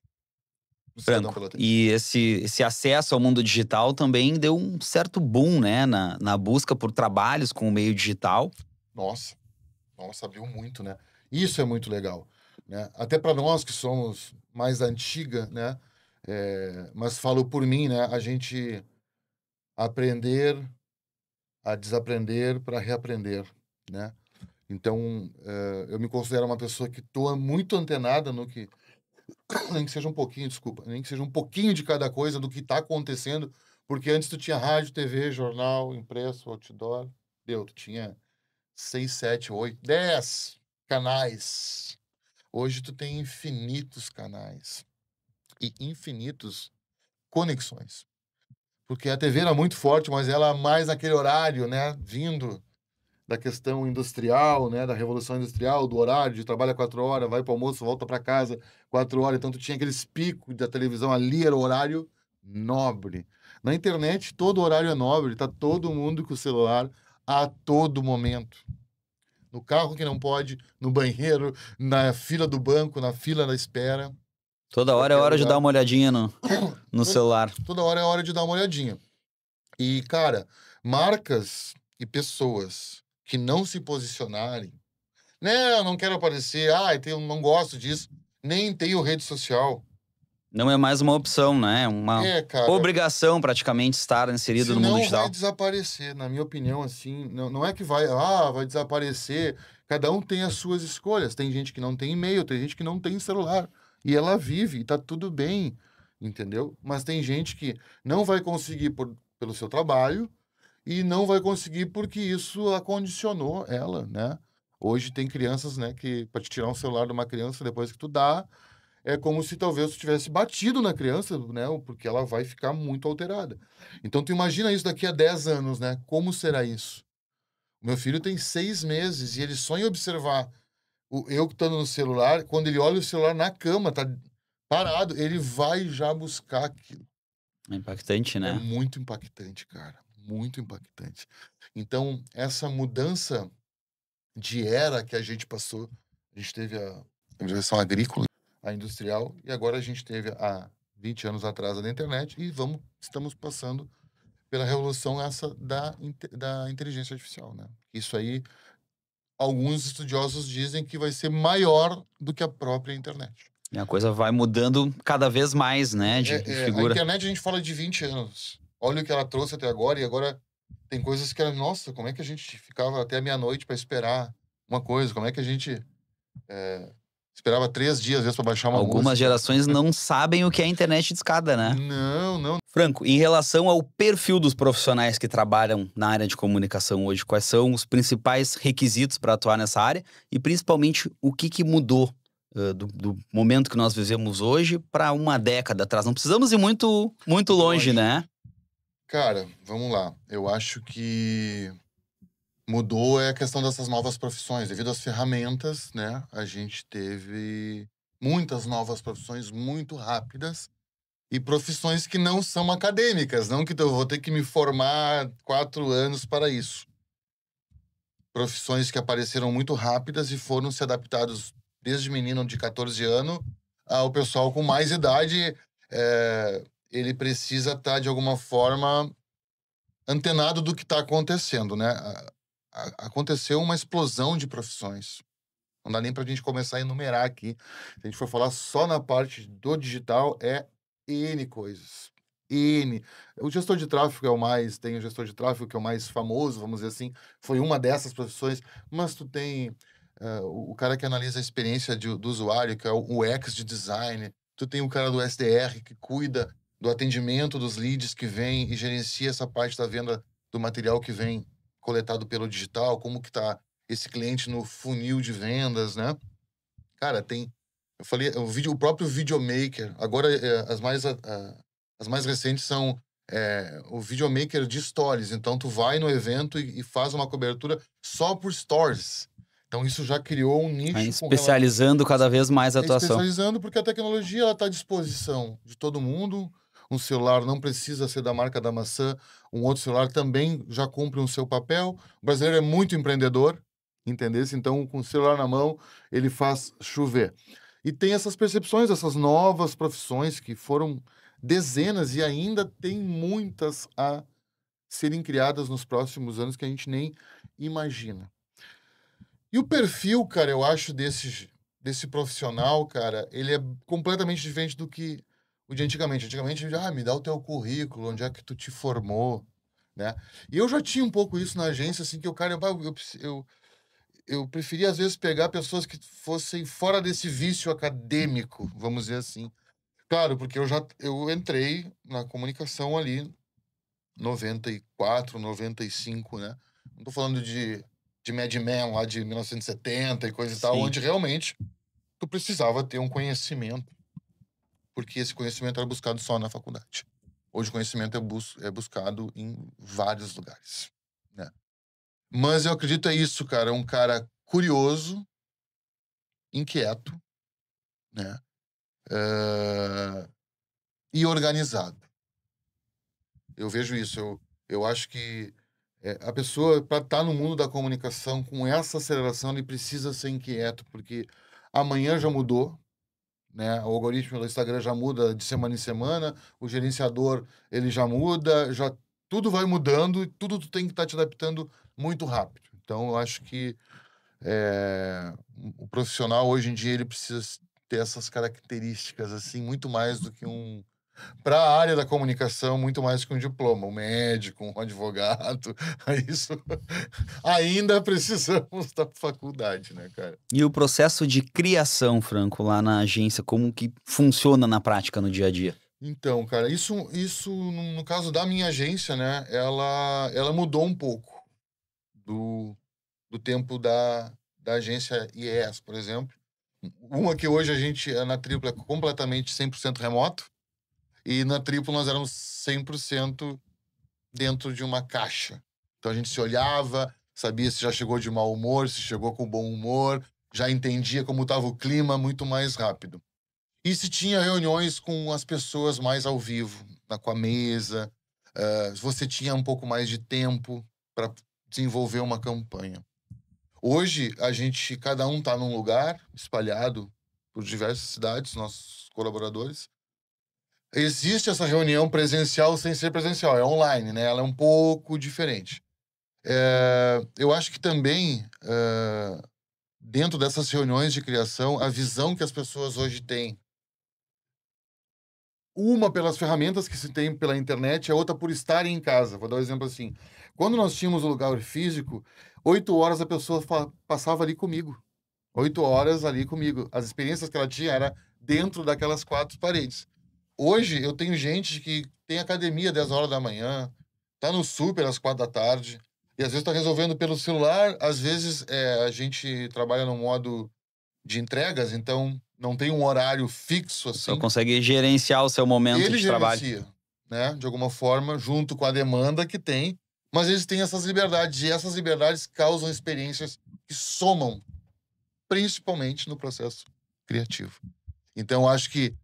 Franco, e esse acesso ao mundo digital também deu um certo boom, né, na busca por trabalhos com o meio digital. Nossa, abriu muito, né? Isso é muito legal, né? Até para nós que somos mais da antiga, né? Mas falo por mim, né? A gente aprender a desaprender para reaprender, né? Então, eu me considero uma pessoa que estou muito antenada no que... Nem que seja um pouquinho, desculpa. Nem que seja um pouquinho de cada coisa do que está acontecendo. Porque antes tu tinha rádio, TV, jornal, impresso, outdoor. Tu tinha 6, 7, 8, 10 canais. Hoje tu tem infinitos canais. E infinitos conexões. Porque a TV era muito forte, mas ela mais naquele horário, né? Vindo da questão industrial, né, da revolução industrial, do horário de trabalha 4 horas, vai para o almoço, volta para casa 4 horas, então tu tinha aqueles picos da televisão, ali era o horário nobre. Na internet, todo horário é nobre, tá todo mundo com o celular a todo momento. No carro que não pode, no banheiro, na fila do banco, na fila da espera. Toda hora é hora de dar uma olhadinha no celular. Toda hora é hora de dar uma olhadinha. E, cara, marcas e pessoas que não se posicionarem, né, eu não quero aparecer, eu não gosto disso, nem tenho rede social. Não é mais uma opção, né? Uma obrigação praticamente estar inserido no mundo digital. Vai desaparecer, na minha opinião, assim, não é que vai desaparecer, cada um tem as suas escolhas, tem gente que não tem e-mail, tem gente que não tem celular, e ela vive, e tá tudo bem, entendeu? Mas tem gente que não vai conseguir pelo seu trabalho e não vai conseguir porque isso acondicionou ela, né? Hoje tem crianças, né, que para te tirar um celular de uma criança depois que tu dá, é como se talvez tu tivesse batido na criança, né? Porque ela vai ficar muito alterada. Então tu imagina isso daqui a 10 anos, né? Como será isso? Meu filho tem 6 meses e ele só em observar eu que estando no celular, quando ele olha o celular na cama, tá parado, ele vai já buscar aquilo. É impactante, É né? muito impactante, cara. Muito impactante. Então, essa mudança de era que a gente passou, a gente teve a revolução agrícola, a industrial, e agora a gente teve há 20 anos atrás a da internet, e estamos passando pela revolução essa da inteligência artificial, né? Isso aí, alguns estudiosos dizem que vai ser maior do que a própria internet. E a coisa vai mudando cada vez mais, né, de A figura. internet a gente fala de 20 anos. Olha o que ela trouxe até agora, e agora tem coisas que, nossa, como é que a gente ficava até meia-noite para esperar uma coisa? Como é que a gente esperava 3 dias, às vezes, para baixar uma Algumas música? gerações não sabem o que é internet de escada, né? Não, não. Franco, em relação ao perfil dos profissionais que trabalham na área de comunicação hoje, quais são os principais requisitos para atuar nessa área e principalmente o que mudou do momento que nós vivemos hoje para uma década atrás? Não precisamos ir muito longe, né? Cara, vamos lá. Eu acho que mudou a questão dessas novas profissões. Devido às ferramentas, né? A gente teve muitas novas profissões muito rápidas e profissões que não são acadêmicas, não que eu vou ter que me formar 4 anos para isso. Profissões que apareceram muito rápidas e foram se adaptados desde menino de 14 anos ao pessoal com mais idade. Ele precisa estar, de alguma forma, antenado do que está acontecendo, né? Aconteceu uma explosão de profissões. Não dá nem para a gente começar a enumerar aqui. Se a gente for falar só na parte do digital, é N coisas. N. O gestor de tráfego tem o gestor de tráfego que é o mais famoso, vamos dizer assim, foi uma dessas profissões, mas tu tem o cara que analisa a experiência do usuário, que é o UX de design, tu tem o cara do SDR que cuida do atendimento dos leads que vem e gerencia essa parte da venda do material que vem coletado pelo digital, como que tá esse cliente no funil de vendas, né? Cara, eu falei, o próprio videomaker, agora as mais recentes são o videomaker de stories. Então, tu vai no evento e faz uma cobertura só por stories. Então, isso já criou um nicho. Especializando cada vez mais a atuação. Especializando porque a tecnologia está à disposição de todo mundo. Um celular não precisa ser da marca da maçã. Um outro celular também já cumpre o seu papel. O brasileiro é muito empreendedor, entendeu? Então, com o celular na mão, ele faz chover. E tem essas percepções, essas novas profissões que foram dezenas e ainda tem muitas a serem criadas nos próximos anos que a gente nem imagina. E o perfil, cara, eu acho, desse profissional, cara, ele é completamente diferente do que o de antigamente. Antigamente, me dá o teu currículo, onde é que tu te formou, né? E eu já tinha um pouco isso na agência, assim, que o cara, eu preferia, às vezes, pegar pessoas que fossem fora desse vício acadêmico, vamos dizer assim. Claro, porque eu entrei na comunicação ali 94, 95, né? Não tô falando de Mad Men lá de 1970 e coisa e tal, onde realmente tu precisava ter um conhecimento, porque esse conhecimento era buscado só na faculdade. Hoje o conhecimento é buscado em vários lugares, né? Mas eu acredito isso, cara. Um cara curioso, inquieto, né? E organizado. Eu vejo isso. Eu acho que a pessoa, para estar no mundo da comunicação, com essa aceleração, ele precisa ser inquieto, porque amanhã já mudou, né? O algoritmo do Instagram já muda de semana em semana, o gerenciador ele já muda, tudo vai mudando e tudo tu tem que estar te adaptando muito rápido. Então, eu acho que o profissional, hoje em dia, ele precisa ter essas características, assim, muito mais do que para a área da comunicação, muito mais que um diploma, um médico, um advogado, isso ainda precisamos da faculdade, né, cara? E o processo de criação, Franco, lá na agência, como que funciona na prática, no dia a dia? Então, cara, isso no caso da minha agência, né, ela mudou um pouco do tempo da agência IES, por exemplo. Uma que hoje a gente, na Triplo, é completamente 100% remoto, e na Triplo nós éramos 100% dentro de uma caixa. Então a gente se olhava, sabia se já chegou de mau humor, se chegou com bom humor, já entendia como estava o clima muito mais rápido. E se tinha reuniões com as pessoas mais ao vivo, com a mesa, você tinha um pouco mais de tempo para desenvolver uma campanha. Hoje, cada um está num lugar, espalhado por diversas cidades, nossos colaboradores. Existe essa reunião presencial sem ser presencial, é online, né? Ela é um pouco diferente. Eu acho que também, dentro dessas reuniões de criação, a visão que as pessoas hoje têm, uma pelas ferramentas que se tem pela internet, a outra por estarem em casa. Vou dar um exemplo assim. Quando nós tínhamos o lugar físico, 8 horas a pessoa passava ali comigo. 8 horas ali comigo. As experiências que ela tinha era dentro daquelas 4 paredes. Hoje, eu tenho gente que tem academia 10 horas da manhã, tá no super às 4 da tarde, e às vezes está resolvendo pelo celular, às vezes a gente trabalha no modo de entregas, então não tem um horário fixo assim. Só consegue gerenciar o seu momento Ele de trabalho. gerencia, né, de alguma forma, junto com a demanda que tem, mas eles têm essas liberdades, e essas liberdades causam experiências que somam, principalmente no processo criativo. Então, acho que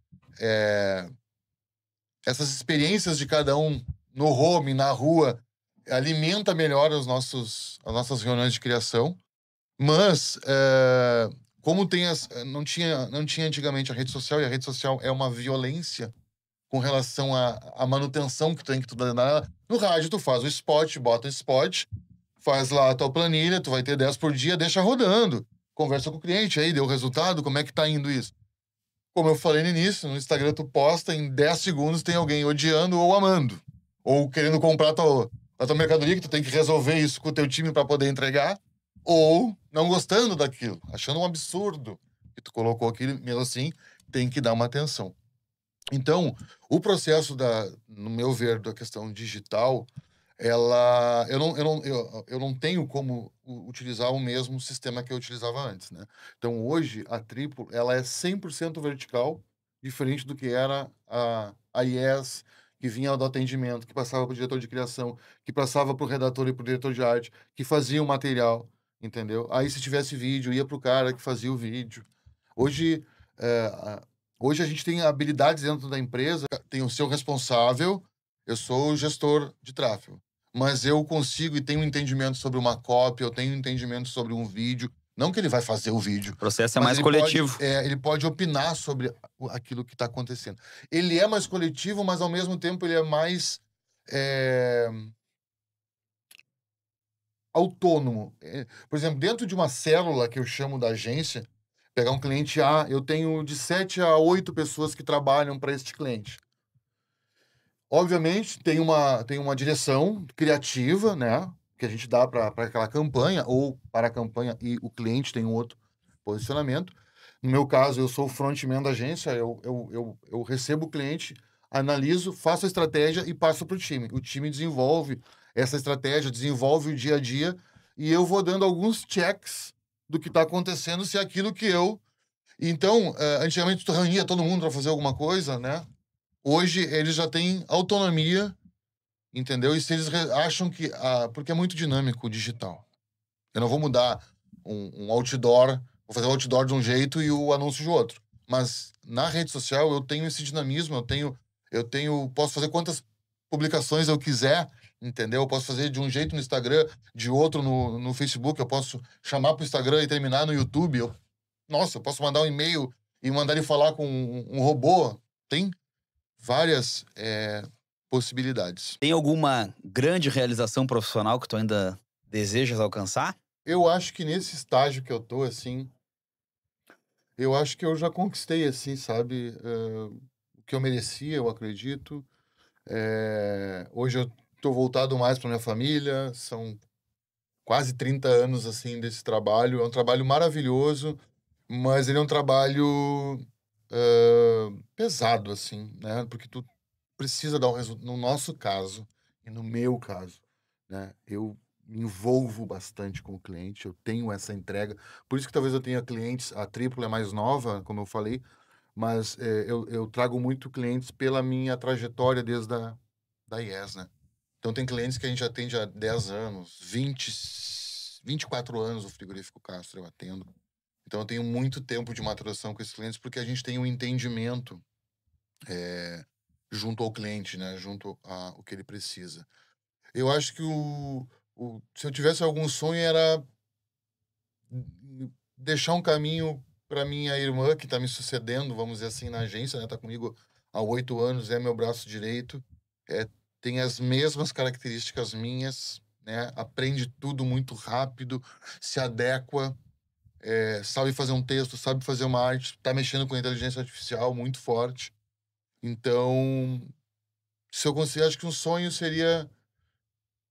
essas experiências de cada um no home, na rua, alimenta melhor as nossas reuniões de criação, mas como não tinha antigamente a rede social, e a rede social é uma violência com relação à manutenção que tu tem que tu dar. No rádio, tu faz o spot, bota o spot, faz lá a tua planilha, tu vai ter 10 por dia, deixa rodando. Conversa com o cliente aí, deu resultado, como é que tá indo isso? Como eu falei no início, no Instagram tu posta, em 10 segundos tem alguém odiando ou amando. Ou querendo comprar a tua mercadoria, que tu tem que resolver isso com o teu time para poder entregar. Ou não gostando daquilo, achando um absurdo que tu colocou aquilo, mesmo assim, tem que dar uma atenção. Então, o processo no meu ver, da questão digital, eu não tenho como utilizar o mesmo sistema que eu utilizava antes, né? Então, hoje, a Triplo, ela é 100% vertical, diferente do que era a IES, que vinha do atendimento, que passava para o diretor de criação, que passava para o redator e para o diretor de arte, que fazia o material, entendeu? Aí, se tivesse vídeo, ia para o cara que fazia o vídeo. Hoje, hoje a gente tem habilidades dentro da empresa, tem o seu responsável, eu sou o gestor de tráfego, mas eu consigo e tenho um entendimento sobre uma cópia, eu tenho um entendimento sobre um vídeo, não que ele vai fazer o vídeo. O processo é mas mais ele coletivo. ele pode opinar sobre aquilo que está acontecendo. Ele é mais coletivo, mas ao mesmo tempo ele é mais autônomo. Por exemplo, dentro de uma célula que eu chamo da agência, pegar um cliente A, eu tenho de 7 a 8 pessoas que trabalham para este cliente. Obviamente, tem uma direção criativa, né? Que a gente dá para aquela campanha, ou para a campanha e o cliente tem um outro posicionamento. No meu caso, eu sou o frontman da agência, eu recebo o cliente, analiso, faço a estratégia e passo para o time. O time desenvolve essa estratégia, desenvolve o dia a dia, e eu vou dando alguns checks do que está acontecendo, se é aquilo que eu... Então, antigamente, tu reunia todo mundo para fazer alguma coisa, né? Hoje, eles já têm autonomia, entendeu? E se eles acham que... porque é muito dinâmico o digital. Eu não vou mudar um outdoor, vou fazer o outdoor de um jeito e o anúncio de outro. Mas na rede social eu tenho esse dinamismo, posso fazer quantas publicações eu quiser, entendeu? Eu posso fazer de um jeito no Instagram, de outro no Facebook, eu posso chamar pro Instagram e terminar no YouTube. Eu posso mandar um e-mail e mandar ele falar com um robô. Tem várias possibilidades. Tem alguma grande realização profissional que tu ainda desejas alcançar? Eu acho que nesse estágio que eu tô, assim, eu acho que eu já conquistei, assim, sabe, o que eu merecia, eu acredito. Hoje eu tô voltado mais para minha família, são quase 30 anos, assim, desse trabalho. É um trabalho maravilhoso, mas ele é um trabalho pesado, assim, né? Porque tu precisa dar um resultado. No nosso caso, e no meu caso, né? Eu me envolvo bastante com o cliente, eu tenho essa entrega. Por isso que talvez eu tenha clientes, a Triplo é mais nova, como eu falei, mas eu trago muito clientes pela minha trajetória desde da IES, né? Então tem clientes que a gente atende há 10 anos, 24 anos o Frigorífico Castro eu atendo. Então eu tenho muito tempo de maturação com esses clientes porque a gente tem um entendimento junto ao cliente, né? Junto ao que ele precisa. Eu acho que se eu tivesse algum sonho era deixar um caminho para minha irmã que está me sucedendo, vamos dizer assim, na agência, né? Tá comigo há 8 anos, é meu braço direito, tem as mesmas características minhas, né? Aprende tudo muito rápido, se adequa, sabe fazer um texto, sabe fazer uma arte, tá mexendo com inteligência artificial muito forte. Então, se eu conseguir, acho que um sonho seria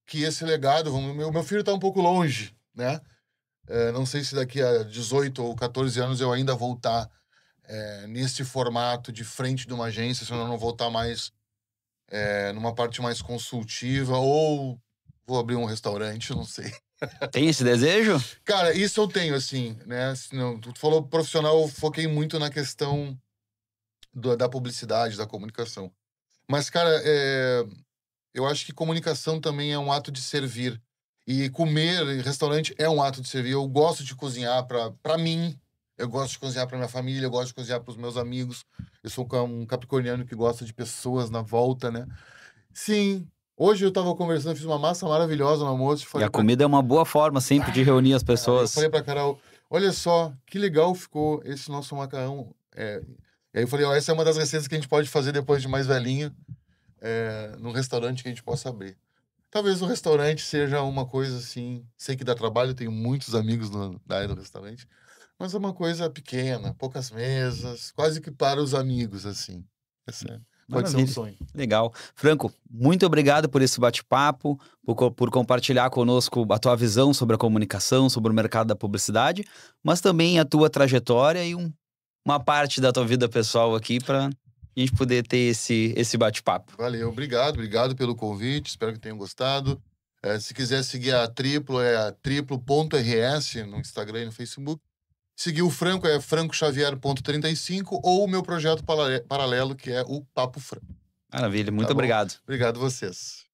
que esse legado, meu filho tá um pouco longe, né? Não sei se daqui a 18 ou 14 anos eu ainda vou estar nesse formato de frente de uma agência, se eu não vou estar mais numa parte mais consultiva, ou vou abrir um restaurante, não sei. Tem esse desejo? Cara, isso eu tenho, assim, né? Tu falou profissional, eu foquei muito na questão da publicidade, da comunicação. Mas, cara, eu acho que comunicação também é um ato de servir. E comer em restaurante é um ato de servir. Eu gosto de cozinhar para mim, eu gosto de cozinhar para minha família, eu gosto de cozinhar para os meus amigos. Eu sou um capricorniano que gosta de pessoas na volta, né? Sim. Hoje eu tava conversando, fiz uma massa maravilhosa no almoço. E a comida é uma boa forma sempre de reunir as Eu pessoas. falei pra Carol, olha só, que legal ficou esse nosso macarrão. E aí eu falei, ó, essa é uma das receitas que a gente pode fazer depois de mais velhinho, num restaurante que a gente possa abrir. Talvez o restaurante seja uma coisa assim, sei que dá trabalho, tenho muitos amigos na área do restaurante, mas é uma coisa pequena, poucas mesas, quase que para os amigos, assim. Pode ser um Maravilha. sonho. Legal. Franco, muito obrigado por esse bate-papo, por compartilhar conosco a tua visão sobre a comunicação, sobre o mercado da publicidade, mas também a tua trajetória e uma parte da tua vida pessoal aqui para a gente poder ter esse bate-papo. Valeu, obrigado pelo convite, espero que tenham gostado. Se quiser seguir a Triplo, é a triplo.rs no Instagram e no Facebook. Seguir o Franco é francoxavier.35 ou o meu projeto paralelo, que é o Papo Franco. Maravilha, muito Tá bom? obrigado. Obrigado vocês.